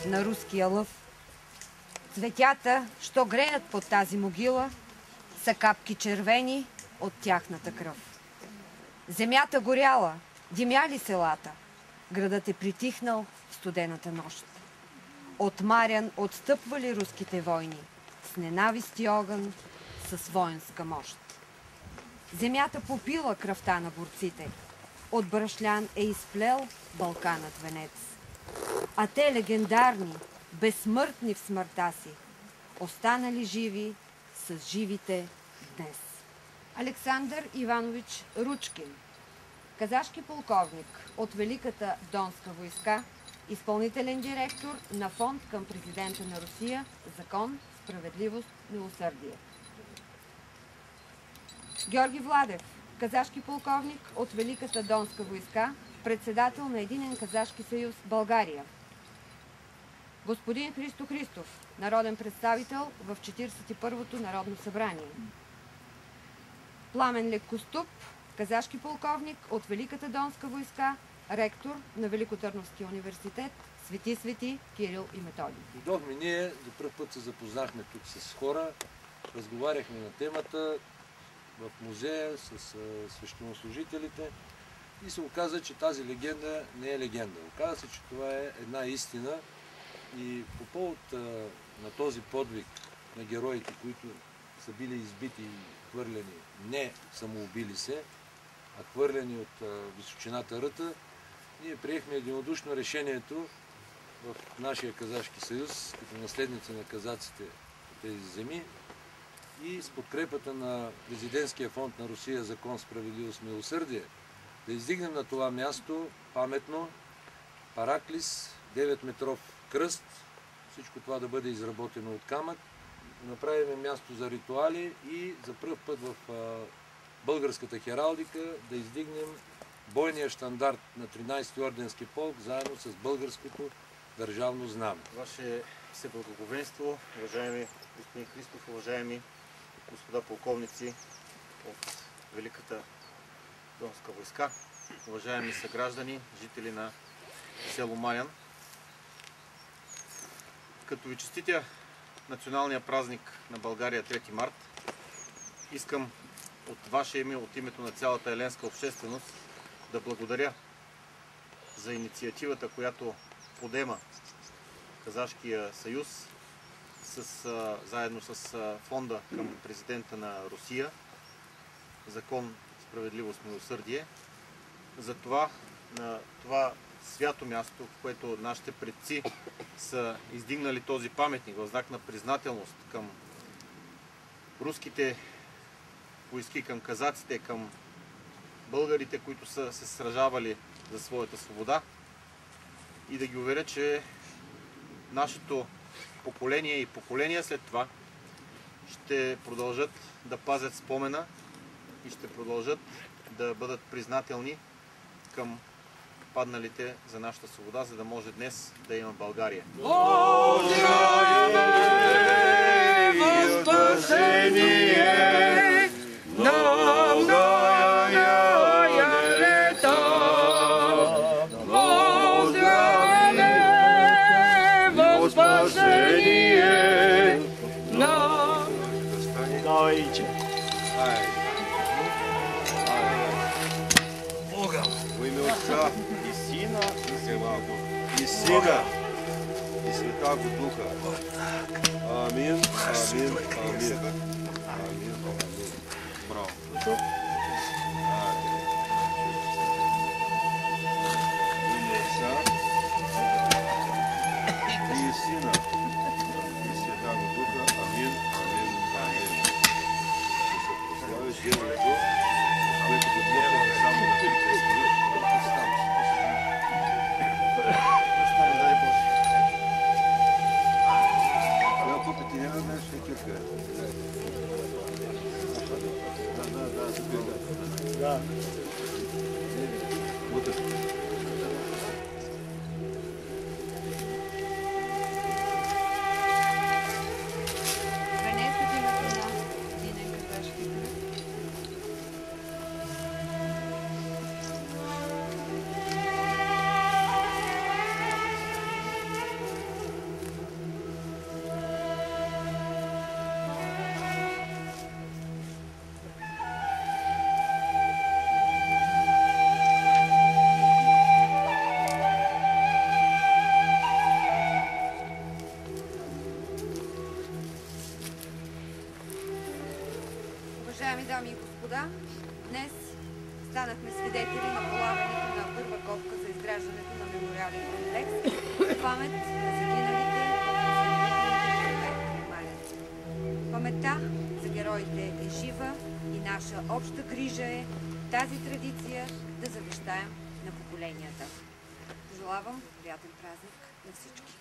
на руския лъв. Цветята, що греят под тази могила, са капки червени от тяхната кръв. Земята горяла, димяли селата, градът е притихнал в студената нощ. От Марян отстъпвали руските войни, с ненавист и огън, с воинска мощ. Земята попила кръвта на борците, от брашлян е изплел Балканът венец. А те легендарни, безсмъртни в смъртта си, останали живи с живите днес. Александър Иванович Ручкин, казашки полковник от Великата Донска войска, изпълнителен директор на фонд към президента на Русия Закон, справедливост, милосърдие. Георги Владев, казашки полковник от Великата Донска войска, председател на Единен казашки съюз България. Господин Христо Христов, народен представител в 41-то Народно събрание. Пламен Лекоступ, казашки полковник от Великата Донска войска, ректор на Великотърновския университет Свети Кирил и Методий. Дойдохме ние, за първ път се запознахме тук с хора, разговаряхме на темата в музея с свещенослужителите и се оказа, че тази легенда не е легенда. Оказа се, че това е една истина и по повод на този подвиг на героите, които са били избити и хвърлени, не самоубили се, а хвърлени от височината ръта, ние приехме единодушно решението в нашия казашки съюз, като наследници на казаците от тези земи и с подкрепата на Президентския фонд на Русия Закон, справедливост, милосърдие, да издигнем на това място паметно параклис, 9-метров кръст, всичко това да бъде изработено от камък, да направим място за ритуали и за пръв път в българската хералдика да издигнем бойния щандарт на 13-ти орденски полк, заедно с българското държавно знаме. Ваше всеблагоговенство, уважаеми господин Христов, уважаеми господа полковници от Великата Донска войска, уважаеми съграждани, жители на село Марян. Като ви честитя националния празник на България 3 март, искам от ваше име, от името на цялата еленска общественост, да благодаря за инициативата, която подема Казашкия съюз заедно с фонда към президента на Русия Закон, справедливост, милосърдие. За това, на това свято място, в което нашите предци са издигнали този паметник в знак на признателност към руските войски, към казаците, към българите, които са се сражавали за своята свобода, и да ги уверя, че нашето поколение и поколения след това ще продължат да пазят спомена и ще продължат да бъдат признателни към падналите за нашата свобода, за да може днес да има България. Сина и Святаго Духа. Амин, амин, амин. Амин, амин. Браво. И Сина и Святаго Духа. Амин, амин, амин. Да се прославиш делото, което допълва само на Христа. Да, господа, днес станахме свидетели на полагането на първа ковка за изграждането на мемориален комплекс в памет на загиналите в Малец. Паметта за героите е жива и наша обща грижа е тази традиция да завещаем на поколенията. Пожелавам приятен празник на всички!